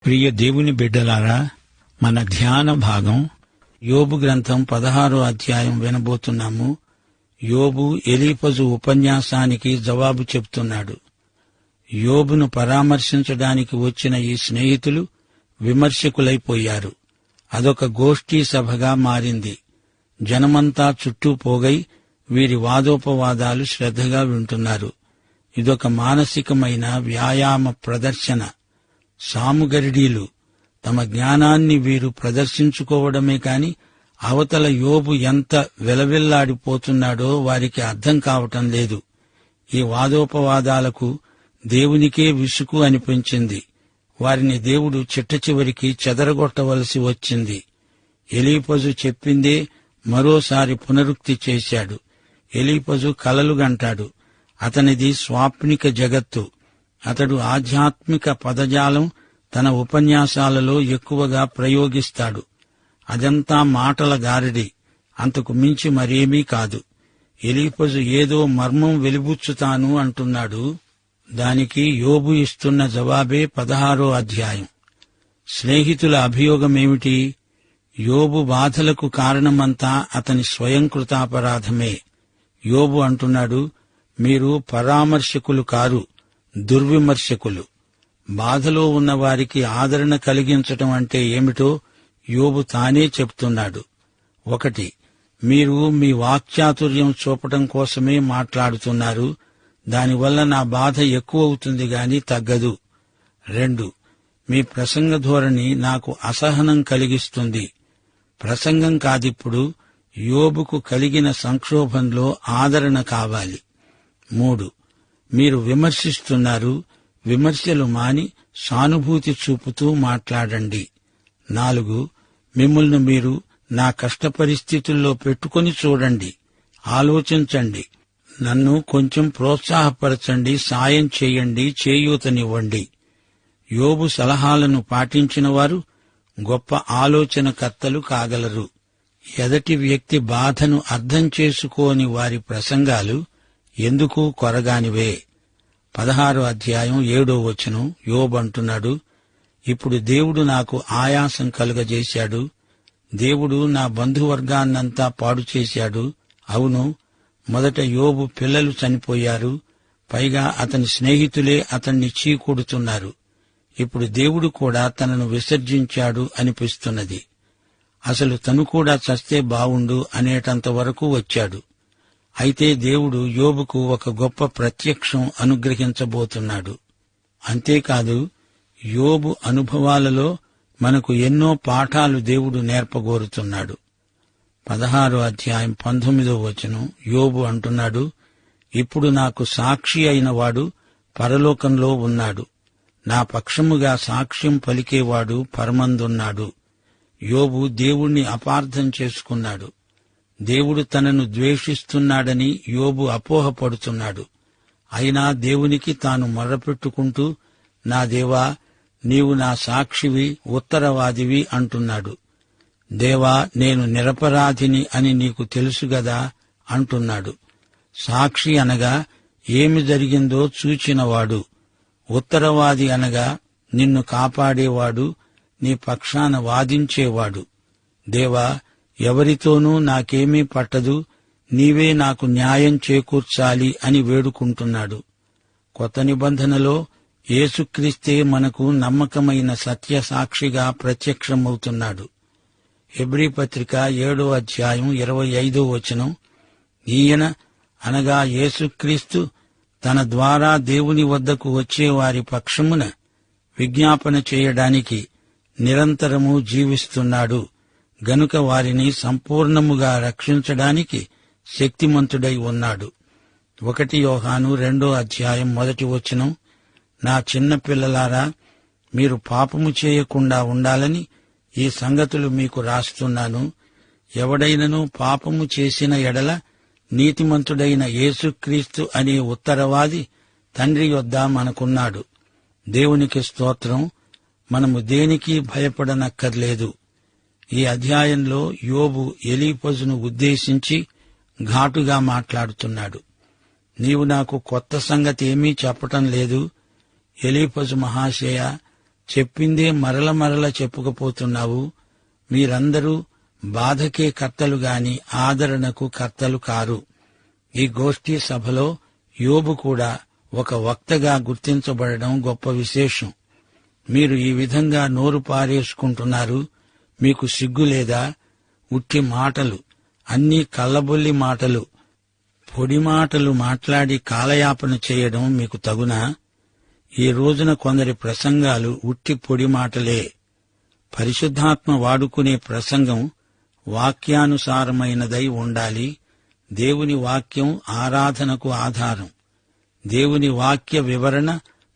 ప్రియ దేవుని బిడ్డలారా, మన ధ్యాన భాగం యోబు గ్రంథం 16వ అధ్యాయం వినబోతున్నాము. యోబు ఎలీఫజు ఉపన్యాసానికి జవాబు చెప్తున్నాడు. యోబును పరామర్శించడానికి వచ్చిన ఈ స్నేహితులు విమర్శకులైపోయారు. అదొక గోష్ఠీ సభగా మారింది. జనమంతా చుట్టూ పోగై వీరి వాదోపవాదాలు శ్రద్ధగా వింటున్నారు. ఇదొక మానసికమైన వ్యాయామ ప్రదర్శన. సాముగరిడీలు తమ జ్ఞానాన్ని వీరు ప్రదర్శించుకోవడమే కాని అవతల యోబు ఎంత వెలవెల్లాడిపోతున్నాడో వారికి అర్థం కావటం లేదు. ఈ వాదోపవాదాలకు దేవునికే విసుగు అనిపించింది. వారిని దేవుడు చిట్టచివరికి చెదరగొట్టవలసి వచ్చింది. ఎలీఫజు చెప్పిందే మరోసారి పునరుక్తి చేశాడు. ఎలీఫజు కలలు గంటాడు. అతనిది స్వాప్నిక జగత్తు. అతడు ఆధ్యాత్మిక పదజాలం తన ఉపన్యాసాలలో ఎక్కువగా ప్రయోగిస్తాడు. అదంతా మాటల గారడి, అంతకు మించి మరేమీ కాదు. ఎలీఫజు ఏదో మర్మం వెలిబుచ్చుతాను అంటున్నాడు. దానికి యోబు ఇస్తున్న జవాబే 16వ అధ్యాయం. స్నేహితుల అభియోగమేమిటి? యోబు బాధలకు కారణమంతా అతని స్వయంకృతాపరాధమే. యోబు అంటున్నాడు, మీరు పరామర్శకులు కారు, దుర్విమర్శకులు. బాధలో ఉన్న వారికి ఆదరణ కలిగించటం అంటే ఏమిటో యోబు తానే చెప్తున్నాడు. 1, మీరు మీ వాక్చాతుర్యం చూపటం కోసమే మాట్లాడుతున్నారు. దానివల్ల నా బాధ ఎక్కువవుతుంది గాని తగ్గదు. 2, మీ ప్రసంగ ధోరణి నాకు అసహనం కలిగిస్తుంది. ప్రసంగం కాదిప్పుడు, యోబుకు కలిగిన సంక్షోభంలో ఆదరణ కావాలి. 3, మీరు విమర్శిస్తున్నారు. విమర్శలు మాని సానుభూతి చూపుతూ మాట్లాడండి. 4, మిమ్మల్ని మీరు నా కష్ట పరిస్థితుల్లో పెట్టుకుని చూడండి, ఆలోచించండి. నన్ను కొంచెం ప్రోత్సాహపరచండి, సాయం చేయండి, చేయూతనివ్వండి. యోబు సలహాలను పాటించిన వారు గొప్ప ఆలోచనకర్తలు కాగలరు. ఎదటి వ్యక్తి బాధను అర్థం చేసుకోని వారి ప్రసంగాలు ఎందుకు కొరగానివే. 16వ అధ్యాయం 7వ వచనం యోబు అంటున్నాడు, ఇప్పుడు దేవుడు నాకు ఆయాసం కలుగజేశాడు. దేవుడు నా బంధువర్గాన్నంతా పాడు చేశాడు. అవును, మొదట యోబు పిల్లలు చనిపోయారు. పైగా అతని స్నేహితులే అతన్ని చీకొడుతున్నారు. ఇప్పుడు దేవుడు కూడా తనను విసర్జించాడు అనిపిస్తున్నది. అసలు తను కూడా చస్తే బావుండు అనేటంత వరకు వచ్చాడు. అయితే దేవుడు యోబుకు ఒక గొప్ప ప్రత్యక్షం అనుగ్రహించబోతున్నాడు. అంతేకాదు, యోబు అనుభవాలలో మనకు ఎన్నో పాఠాలు దేవుడు నేర్పగోరుతున్నాడు. 16వ అధ్యాయం 19వ వచనం యోబు అంటున్నాడు, ఇప్పుడు నాకు సాక్షి అయినవాడు పరలోకంలో ఉన్నాడు. నా పక్షముగా సాక్ష్యం పలికేవాడు పరమందున్నాడు. యోబు దేవుణ్ణి అపార్థం చేసుకున్నాడు. దేవుడు తనను ద్వేషిస్తున్నాడని యోబు అపోహపడుతున్నాడు. అయినా దేవునికి తాను మొర్రపెట్టుకుంటూ, నా దేవా, నీవు నా సాక్షివి, ఉత్తరవాదివి అంటున్నాడు. దేవా, నేను నిరపరాధిని అని నీకు తెలుసుగదా అంటున్నాడు. సాక్షి అనగా ఏమి జరిగిందో చూచినవాడు. ఉత్తరవాది అనగా నిన్ను కాపాడేవాడు, నీ పక్షాన వాదించేవాడు. దేవా, ఎవరితోనూ నాకేమీ పట్టదు, నీవే నాకు న్యాయం చేకూర్చాలి అని వేడుకుంటున్నాడు. కొత్త నిబంధనలో యేసుక్రీస్తే మనకు నమ్మకమైన సత్యసాక్షిగా ప్రత్యక్షమవుతున్నాడు. హెబ్రీ పత్రిక 7వ అధ్యాయం 25వ వచనం, ఈయన అనగా యేసుక్రీస్తు తన ద్వారా దేవుని వద్దకు వచ్చేవారి పక్షమున విజ్ఞాపన చేయడానికి నిరంతరము జీవిస్తున్నాడు గనుక వారిని సంపూర్ణముగా రక్షించడానికి శక్తిమంతుడై ఉన్నాడు. 1 యోహాను 2వ అధ్యాయం 1వ వచనం, నా చిన్న పిల్లలారా, మీరు పాపము చేయకుండా ఉండాలని ఈ సంగతులు మీకు రాస్తున్నాను. ఎవడైనను పాపము చేసిన ఎడల నీతిమంతుడైన యేసుక్రీస్తు అనే ఉత్తరవాది తండ్రి యొద్ద మనకున్నాడు. దేవునికి స్తోత్రం. మనము దేనికి భయపడనక్కర్లేదు. ఈ అధ్యాయంలో యోబు ఎలీఫజును ఉద్దేశించి ఘాటుగా మాట్లాడుతున్నాడు. నీవు నాకు కొత్త సంగతి ఏమీ చెప్పటం లేదు. ఎలీఫజు మహాశయ, చెప్పిందే మరల చెప్పుకపోతున్నావు. మీరందరూ బాధకే కర్తలు గాని ఆదరణకు కర్తలు కారు. ఈ గోష్ఠీ సభలో యోబు కూడా ఒక వక్తగా గుర్తించబడడం గొప్ప విశేషం. మీరు ఈ విధంగా నోరు పారేసుకుంటున్నారు. మీకు సిగ్గులేదా? ఉట్టి మాటలు, అన్నీ కల్లబొల్లి మాటలు, పొడి మాటలు మాట్లాడి కాలయాపన చేయడం మీకు తగునా? ఈ రోజున కొందరి ప్రసంగాలు ఉట్టి పొడి మాటలే. పరిశుద్ధాత్మ వాడుకునే ప్రసంగం వాక్యానుసారమైనదై ఉండాలి. దేవుని వాక్యం ఆరాధనకు ఆధారం. దేవుని వాక్య వివరణ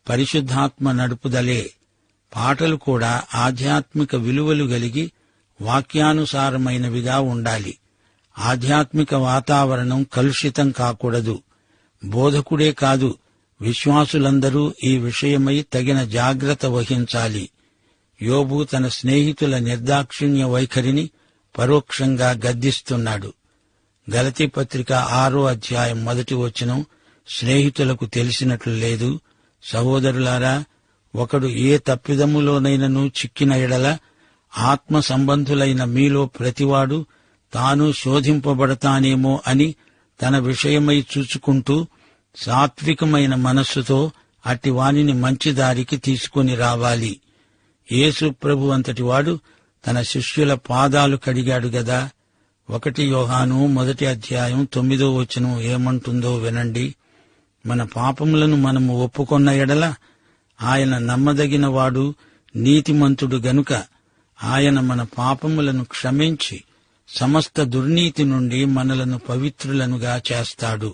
పరిశుద్ధాత్మ నడుపుదలే. పాటలు కూడా ఆధ్యాత్మిక విలువలు కలిగి వాక్యానుసారమైనవిగా ఉండాలి. ఆధ్యాత్మిక వాతావరణం కలుషితం కాకూడదు. బోధకుడే కాదు, విశ్వాసులందరూ ఈ విషయమై తగిన జాగ్రత్త వహించాలి. యోబు తన స్నేహితుల నిర్దాక్షిణ్య వైఖరిని పరోక్షంగా గద్దిస్తున్నాడు. గలతీ పత్రిక 6వ అధ్యాయం 1వ వచనం స్నేహితులకు తెలిసినట్లు లేదు. సహోదరులారా, ఒకడు ఏ తప్పిదములోనైనను చిక్కిన ఎడల ఆత్మ సంబంధులైన మీలో ప్రతివాడు తాను శోధింపబడతానేమో అని తన విషయమై చూచుకుంటూ సాత్వికమైన మనస్సుతో అట్టి వానిని మంచి దారికి తీసుకుని రావాలి. యేసు ప్రభు అంతటివాడు తన శిష్యుల పాదాలు కడిగాడు గదా. 1 యోహాను 1వ అధ్యాయం 9వ వచనం ఏమంటుందో వినండి. మన పాపములను మనము ఒప్పుకొన్న ఎడల ఆయన నమ్మదగినవాడు, నీతిమంతుడు గనుక ఆయన మన పాపములను క్షమించి సమస్త దుర్నీతి నుండి మనలను పవిత్రులనుగా చేస్తాడు.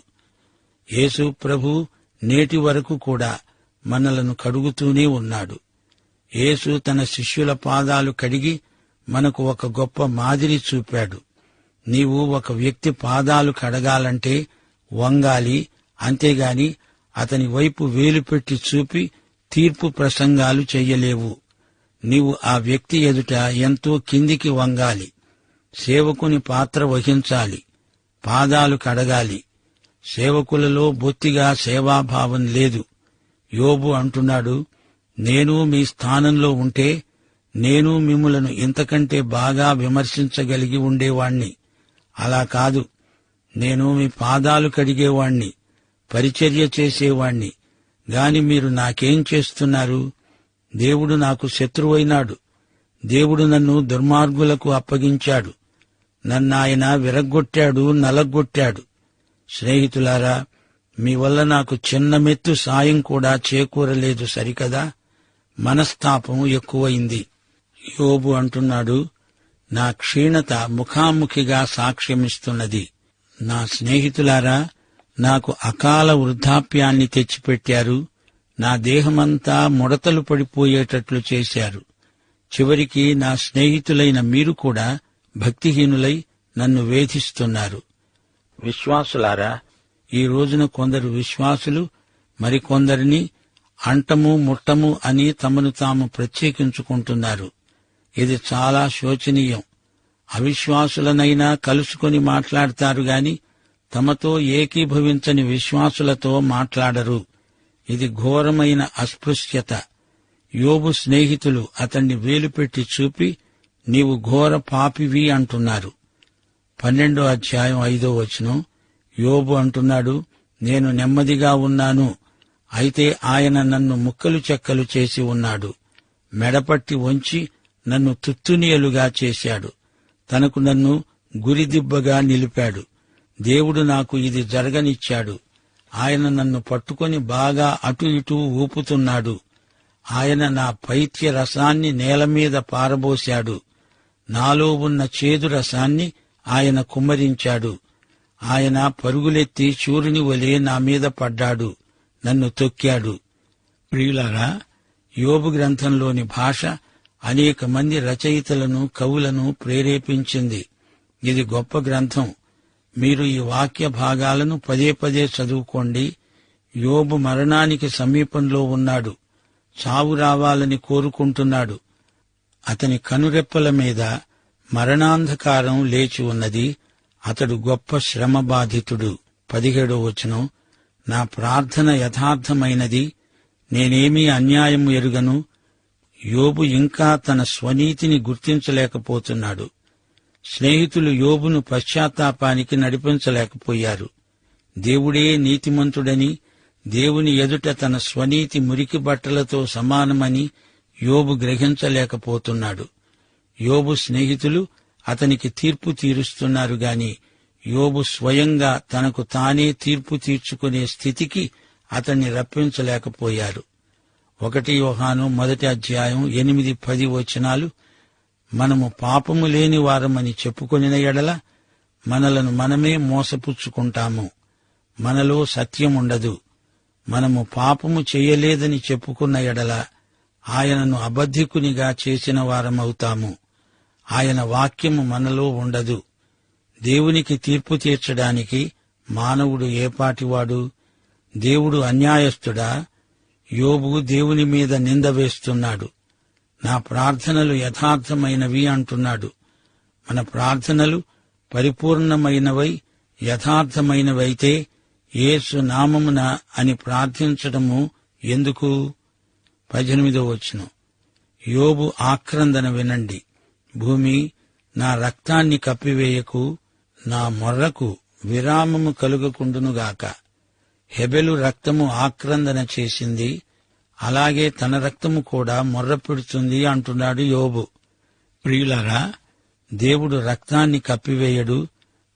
యేసు ప్రభు నేటి వరకు కూడా మనలను కడుగుతూనే ఉన్నాడు. యేసు తన శిష్యుల పాదాలు కడిగి మనకు ఒక గొప్ప మాదిరి చూపాడు. నీవు ఒక వ్యక్తి పాదాలు కడగాలంటే వంగాలి, అంతేగాని అతని వైపు వేలు పెట్టి చూపి తీర్పు ప్రసంగాలు చెయ్యలేవు. నీవు ఆ వ్యక్తి ఎదుట ఎంతో కిందికి వంగాలి. సేవకుని పాత్ర వహించాలి, పాదాలు కడగాలి. సేవకులలో బొత్తిగా సేవాభావం లేదు. యోబు అంటున్నాడు, నేను మీ స్థానంలో ఉంటే నేను మిమ్ములను ఇంతకంటే బాగా విమర్శించగలిగి ఉండేవాణ్ణి. అలా కాదు, నేను మీ పాదాలు కడిగేవాణ్ణి, పరిచర్య చేసేవాణ్ణి. గాని మీరు నాకేం చేస్తున్నారు? దేవుడు నాకు శత్రువైనాడు. దేవుడు నన్ను దుర్మార్గులకు అప్పగించాడు. నన్నాయన విరగ్గొట్టాడు, నలగొట్టాడు. స్నేహితులారా, మీ వల్ల నాకు చిన్న మెత్తు సాయం కూడా చేకూరలేదు సరికదా. మనస్తాపం ఎక్కువైంది. యోబు అంటున్నాడు, నా క్షీణత ముఖాముఖిగా సాక్ష్యమిస్తున్నది. నా స్నేహితులారా, నాకు అకాల వృద్ధాప్యాన్ని తెచ్చిపెట్టారు. నా దేహమంతా ముడతలు పడిపోయేటట్లు చేశారు. చివరికి నా స్నేహితులైన మీరు కూడా భక్తిహీనులై నన్ను వేధిస్తున్నారు. విశ్వాసులారా, ఈ రోజున కొందరు విశ్వాసులు మరికొందరిని అంటము ముట్టము అని తమను తాము ప్రత్యేకించుకుంటున్నారు. ఇది చాలా శోచనీయం. అవిశ్వాసులనైనా కలుసుకొని మాట్లాడతారు గాని తమతో ఏకీభవించని విశ్వాసులతో మాట్లాడరు. ఇది ఘోరమైన అస్పృశ్యత. యోబు స్నేహితులు అతన్ని వేలుపెట్టి చూపి నీవు ఘోర పాపివి అంటున్నారు. 12వ అధ్యాయం 5వ వచనం యోబు అంటున్నాడు, నేను నెమ్మదిగా ఉన్నాను, అయితే ఆయన నన్ను ముక్కలు చెక్కలు చేసి ఉన్నాడు. మెడపట్టి వంచి నన్ను తుత్తునియలుగా చేశాడు. తనకు నన్ను గురిదిబ్బగా నిలిపాడు. దేవుడు నాకు ఇది జరగనిచ్చాడు. ఆయన నన్ను పట్టుకొని బాగా అటు ఇటూ ఊపుతున్నాడు. ఆయన నా పైత్య రసాన్ని నేలమీద పారబోశాడు. నాలో ఉన్న చేదు రసాన్ని ఆయన కుమ్మరించాడు. ఆయన పరుగులెత్తి చూరుని వలె నా మీద పడ్డాడు, నన్ను తొక్కాడు. ప్రియులారా, యోబు గ్రంథంలోని భాష అనేక మంది రచయితలను, కవులను ప్రేరేపించింది. ఇది గొప్ప గ్రంథం. మీరు ఈ వాక్య భాగాలను పదే పదే చదువుకోండి. యోబు మరణానికి సమీపంలో ఉన్నాడు. చావు రావాలని కోరుకుంటున్నాడు. అతని కనురెప్పల మీద మరణాంధకారం లేచి ఉన్నది. అతడు గొప్ప శ్రమ బాధితుడు. 17వ వచనం నా ప్రార్థన యథార్థమైనది, నేనేమీ అన్యాయం ఎరుగను. యోబు ఇంకా తన స్వనీతిని గుర్తించలేకపోతున్నాడు. స్నేహితులు యోబును పశ్చాత్తాపానికి నడిపించలేకపోయారు. దేవుడే నీతిమంతుడని, దేవుని ఎదుట తన స్వనీతి మురికి బట్టలతో సమానమని యోబు గ్రహించలేకపోతున్నాడు. యోబు స్నేహితులు అతనికి తీర్పు తీరుస్తున్నారు గాని యోబు స్వయంగా తనకు తానే తీర్పు తీర్చుకునే స్థితికి అతన్ని రప్పించలేకపోయారు. 1 యోహాను 1:8-10 వచనాలు, మనము పాపము లేని వారమని చెప్పుకొనిన ఎడల మనలను మనమే మోసపుచ్చుకుంటాము, మనలో సత్యముండదు. మనము పాపము చేయలేదని చెప్పుకున్న ఎడల ఆయనను అబద్ధికునిగా చేసిన వారమవుతాము. ఆయన వాక్యము మనలో ఉండదు. దేవునికి తీర్పు తీర్చడానికి మానవుడు ఏపాటివాడు? దేవుడు అన్యాయస్థుడా? యోబు దేవుని మీద నింద వేస్తున్నాడు. నా ప్రార్థనలు యథార్థమైనవి అంటున్నాడు. మన ప్రార్థనలు పరిపూర్ణమైనవై యథార్థమైనవైతే యేసు నామమున అని ప్రార్థించడము ఎందుకు? 18వ వచనం, యోబు ఆక్రందన వినండి. భూమి, నా రక్తాన్ని కప్పివేయకు, నా మొర్రకు విరామము కలుగకుండునుగాక. హెబెలు రక్తము ఆక్రందన చేసింది, అలాగే తన రక్తము కూడా మొర్రపెడుతుంది అంటున్నాడు యోబు. ప్రియులారా, దేవుడు రక్తాన్ని కప్పివేయడు.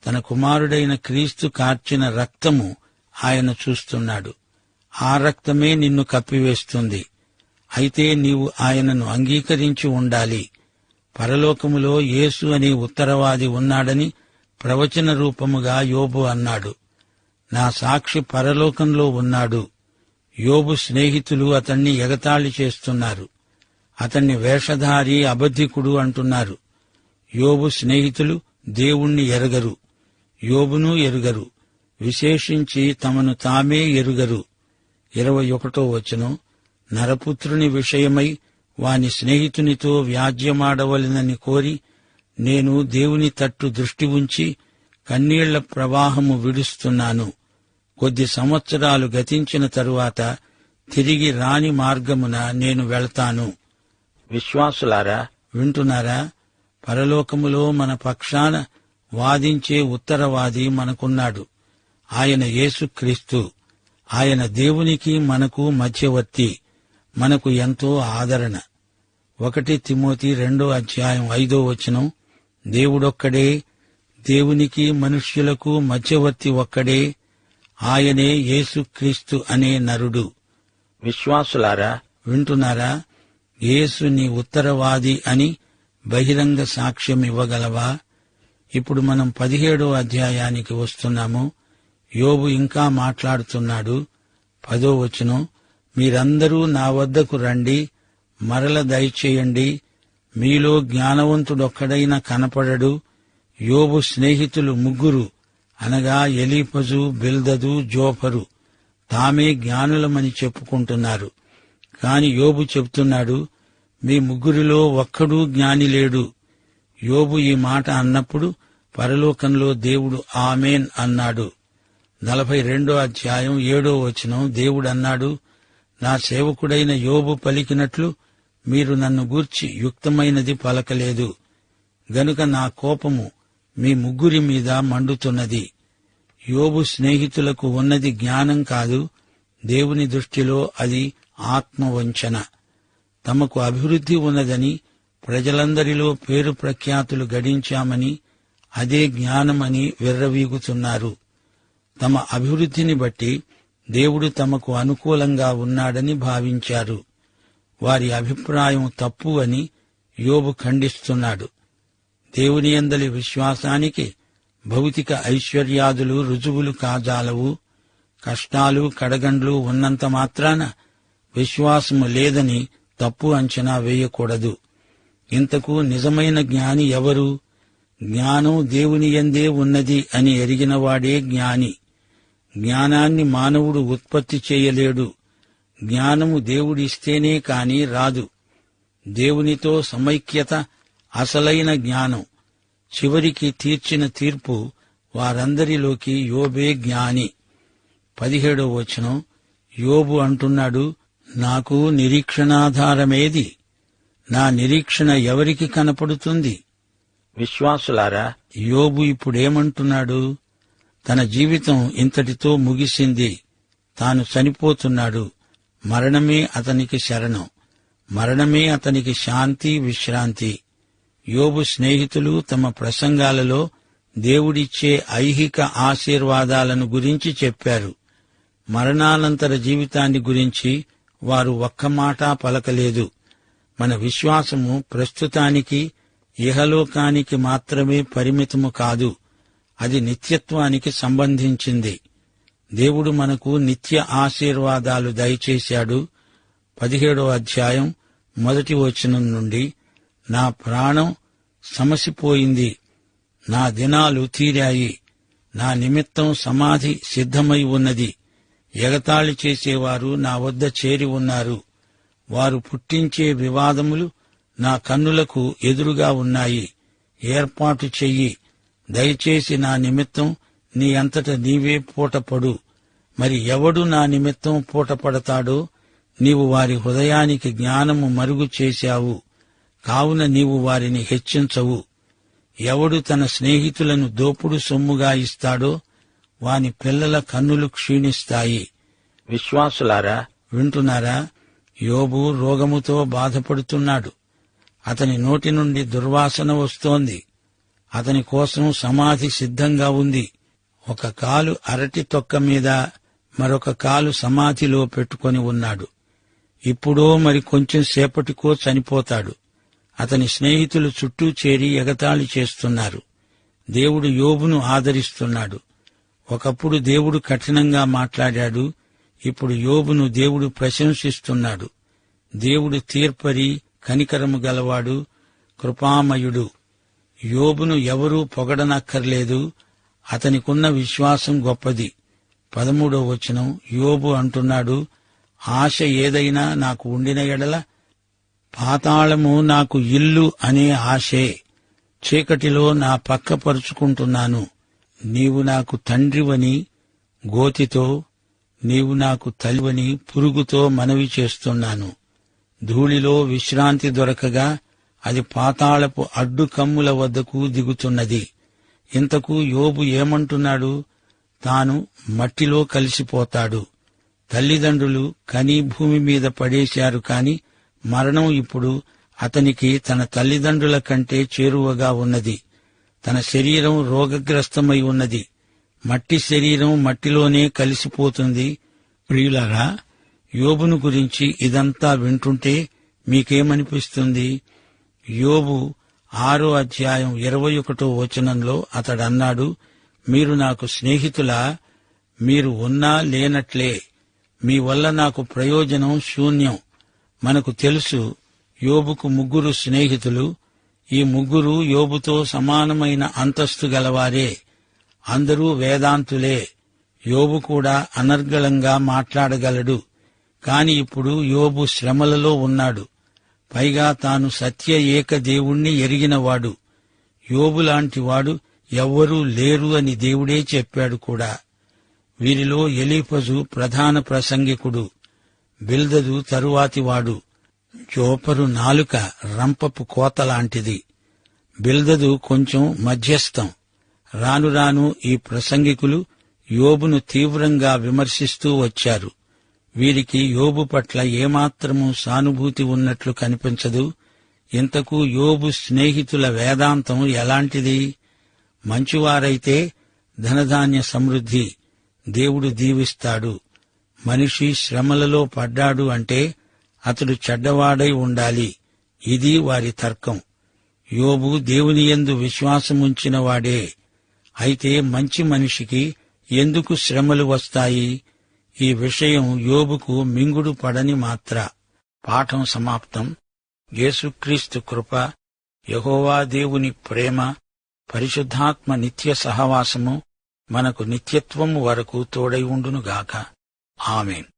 తన కుమారుడైన క్రీస్తు కార్చిన రక్తము ఆయన చూస్తున్నాడు. ఆ రక్తమే నిన్ను కప్పివేస్తుంది. అయితే నీవు ఆయనను అంగీకరించి ఉండాలి. పరలోకములో యేసు అనే ఉత్తరవాది ఉన్నాడని ప్రవచన రూపముగా యోబు అన్నాడు. నా సాక్షి పరలోకంలో ఉన్నాడు. యోబు స్నేహితులు అతన్ని ఎగతాళి చేస్తున్నారు. అతన్ని వేషధారి, అబద్ధికుడు అంటున్నారు. యోబు స్నేహితులు దేవుణ్ణి ఎరగరు, యోబును ఎరుగరు, విశేషించి తమను తామే ఎరుగరు. 21వ వచనం, నరపుత్రుని విషయమై వాని స్నేహితునితో వ్యాజ్యమాడవలెనని కోరి నేను దేవుని తట్టు దృష్టి ఉంచి కన్నీళ్ల ప్రవాహము విడుస్తున్నాను. కొద్ది సంవత్సరాలు గతించిన తరువాత తిరిగి రాని మార్గమున నేను వెళ్తాను. విశ్వాసులారా, వింటున్నారా? పరలోకములో మన పక్షాన వాదించే ఉత్తరవాది మనకున్నాడు. ఆయన యేసుక్రీస్తు. ఆయన దేవునికి మనకు మధ్యవర్తి. మనకు ఎంతో ఆదరణ. 1 తిమోతి 2:5 వచనం, దేవుడొక్కడే, దేవునికి మనుష్యులకు మధ్యవర్తి ఒక్కడే, ఆయనే యేసుక్రీస్తు అనే నరుడు. విశ్వాసులారా, వింటున్నారా? యేసు నీ ఉత్తరవాది అని బహిరంగ సాక్ష్యం ఇవ్వగలవా? ఇప్పుడు మనం 17వ అధ్యాయానికి వస్తున్నాము. యోబు ఇంకా మాట్లాడుతున్నాడు. 10వ వచనం, మీరందరూ నా వద్దకు రండి, మరల దయచేయండి. మీలో జ్ఞానవంతుడొక్కడైనా కనపడడు. యోబు స్నేహితులు 3 అనగా ఎలీఫజు, బిల్దదు, జోఫరు తామే జ్ఞానులమని చెప్పుకుంటున్నారు. కాని యోబు చెప్తున్నాడు, మీ 3లో ఒక్కడూ జ్ఞాని లేడు. యోబు ఈ మాట అన్నప్పుడు పరలోకంలో దేవుడు ఆమేన్ అన్నాడు. 42వ అధ్యాయం 7వ వచనం, దేవుడన్నాడు, నా సేవకుడైన యోబు పలికినట్లు మీరు నన్ను గూర్చి యుక్తమైనది పలకలేదు, గనుక నా కోపము మీ 3 మీద మండుతున్నది. యోబు స్నేహితులకు ఉన్నది జ్ఞానం కాదు, దేవుని దృష్టిలో అది ఆత్మవంచన. తమకు అభివృద్ధి ఉన్నదని, ప్రజలందరిలో పేరు ప్రఖ్యాతులు గడించామని, అదే జ్ఞానమని విర్రవీగుతున్నారు. తమ అభివృద్ధిని బట్టి దేవుడు తమకు అనుకూలంగా ఉన్నాడని భావించారు. వారి అభిప్రాయం తప్పు అని యోబు ఖండిస్తున్నాడు. దేవుని యందలి విశ్వాసానికి భౌతిక ఐశ్వర్యాదులు రుజువులు కాజాలవు. కష్టాలు, కడగండ్లు ఉన్నంత మాత్రాన విశ్వాసము లేదని తప్పు అంచనా వేయకూడదు. ఇంతకు నిజమైన జ్ఞాని ఎవరు? జ్ఞానం దేవుని యందే ఉన్నది అని ఎరిగినవాడే జ్ఞాని. జ్ఞానాన్ని మానవుడు ఉత్పత్తి చేయలేడు. జ్ఞానము దేవుడిస్తేనే కాని రాదు. దేవునితో సమైక్యత అసలైన జ్ఞానం. చివరికి తీర్చిన తీర్పు వారందరిలోకి యోబే జ్ఞాని. 17వ వచనం, యోబు అంటున్నాడు, నాకు నిరీక్షణాధారమేది? నా నిరీక్షణ ఎవరికి కనపడుతుంది? విశ్వాసులారా, యోబు ఇప్పుడేమంటున్నాడు? తన జీవితం ఇంతటితో ముగిసింది. తాను చనిపోతున్నాడు. మరణమే అతనికి శరణం. మరణమే అతనికి శాంతి, విశ్రాంతి. యోబు స్నేహితులు తమ ప్రసంగాలలో దేవుడిచ్చే ఐహిక ఆశీర్వాదాలను గురించి చెప్పారు. మరణానంతర జీవితాన్ని గురించి వారు ఒక్క మాట పలకలేదు. మన విశ్వాసము ప్రస్తుతానికి, ఇహలోకానికి మాత్రమే పరిమితము కాదు. అది నిత్యత్వానికి సంబంధించింది. దేవుడు మనకు నిత్య ఆశీర్వాదాలు దయచేశాడు. 17వ అధ్యాయం 1వ వచనం నుండి, నా ప్రాణం సమసిపోయింది, నా దినాలు తీరాయి, నా నిమిత్తం సమాధి సిద్ధమై ఉన్నది. ఎగతాళి చేసేవారు నా వద్ద చేరి ఉన్నారు. వారు పుట్టించే వివాదములు నా కన్నులకు ఎదురుగా ఉన్నాయి. ఏర్పాటు చెయ్యి, దయచేసి నా నిమిత్తం నీ అంతట నీవే పూటపడు. మరి ఎవడు నా నిమిత్తం పూటపడతాడో? నీవు వారి హృదయానికి జ్ఞానము మరుగు చేశావు, కావున నీవు వారిని హెచ్చించవు. ఎవడు తన స్నేహితులను దోపుడు సొమ్ముగా ఇస్తాడో వాని పిల్లల కన్నులు క్షీణిస్తాయి. విశ్వాసులారా, వింటున్నారా? యోబు రోగముతో బాధపడుతున్నాడు. అతని నోటి నుండి దుర్వాసన వస్తోంది. అతని కోసం సమాధి సిద్ధంగా ఉంది. ఒక కాలు అరటి తొక్క మీద, మరొక కాలు సమాధిలో పెట్టుకొని ఉన్నాడు. ఇప్పుడో మరి కొంచెం సేపటికో చనిపోతాడు. అతని స్నేహితులు చుట్టూ చేరి ఎగతాళి చేస్తున్నారు. దేవుడు యోబును ఆదరిస్తున్నాడు. ఒకప్పుడు దేవుడు కఠినంగా మాట్లాడాడు. ఇప్పుడు యోబును దేవుడు ప్రశంసిస్తున్నాడు. దేవుడు తీర్పరి, కనికరము గలవాడు, కృపామయుడు. యోబును ఎవరూ పొగడనక్కర్లేదు. అతనికున్న విశ్వాసం గొప్పది. 13వ వచనం, యోబు అంటున్నాడు, ఆశ ఏదైనా నాకు ఉండిన ఎడల పాతాళము నాకు ఇల్లు అనే ఆశే. చీకటిలో నా పక్కపరుచుకుంటున్నాను. నీవు నాకు తండ్రివని గోతితో, నీవు నాకు తల్లివని పురుగుతో మనవి చేస్తున్నాను. ధూళిలో విశ్రాంతి దొరకగా అది పాతాళపు అడ్డుకమ్ముల వద్దకు దిగుతున్నది. ఇంతకు యోబు ఏమంటున్నాడు? తాను మట్టిలో కలిసిపోతాడు. తల్లిదండ్రులు కని భూమి మీద పడేశారు కాని మరణం ఇప్పుడు అతనికి తన తల్లిదండ్రుల కంటే చేరువగా ఉన్నది. తన శరీరం రోగగ్రస్తమై ఉన్నది. మట్టి శరీరం మట్టిలోనే కలిసిపోతుంది. ప్రియులారా, యోబును గురించి ఇదంతా వింటుంటే మీకేమనిపిస్తుంది? యోబు 6వ అధ్యాయం 21వ వచనంలో అతడన్నాడు, మీరు నాకు స్నేహితులా? మీరు ఉన్నా లేనట్లే. మీ వల్ల నాకు ప్రయోజనం శూన్యం. మనకు తెలుసు, యోబుకు 3 స్నేహితులు. ఈ 3 యోబుతో సమానమైన అంతస్తు గలవారే. అందరూ వేదాంతులే. యోబు కూడా అనర్గళంగా మాట్లాడగలడు. కాని ఇప్పుడు యోబు శ్రమలలో ఉన్నాడు. పైగా తాను సత్య ఏక దేవుణ్ణి ఎరిగినవాడు. యోబులాంటివాడు ఎవ్వరూ లేరు అని దేవుడే చెప్పాడు కూడా. వీరిలో ఎలీఫజు ప్రధాన ప్రసంగికుడు, బిల్దదు తరువాతివాడు. జోపరు నాలుక రంపపు కోతలాంటిది. బిల్దదు కొంచెం మధ్యస్థం. రాను రాను ఈ ప్రసంగికులు యోబును తీవ్రంగా విమర్శిస్తూ వచ్చారు. వీరికి యోబు పట్ల ఏమాత్రమూ సానుభూతి ఉన్నట్లు కనిపించదు. ఇంతకు యోబు స్నేహితుల వేదాంతం ఎలాంటిది? మంచివారైతే ధనధాన్య సమృద్ధి, దేవుడు దీవిస్తాడు. మనిషి శ్రమలలో పడ్డాడు అంటే అతడు చెడ్డవాడై ఉండాలి. ఇది వారి తర్కం. యోబు దేవునియందు విశ్వాసముంచినవాడే. అయితే మంచి మనిషికి ఎందుకు శ్రమలు వస్తాయి? ఈ విషయం యోబుకు మింగుడు పడని మాత్ర. పాఠం సమాప్తం. యేసుక్రీస్తు కృప, యెహోవా దేవుని ప్రేమ, పరిశుద్ధాత్మ నిత్య సహవాసము మనకు నిత్యత్వము వరకు తోడై ఉండునుగాక. ఆమేన్.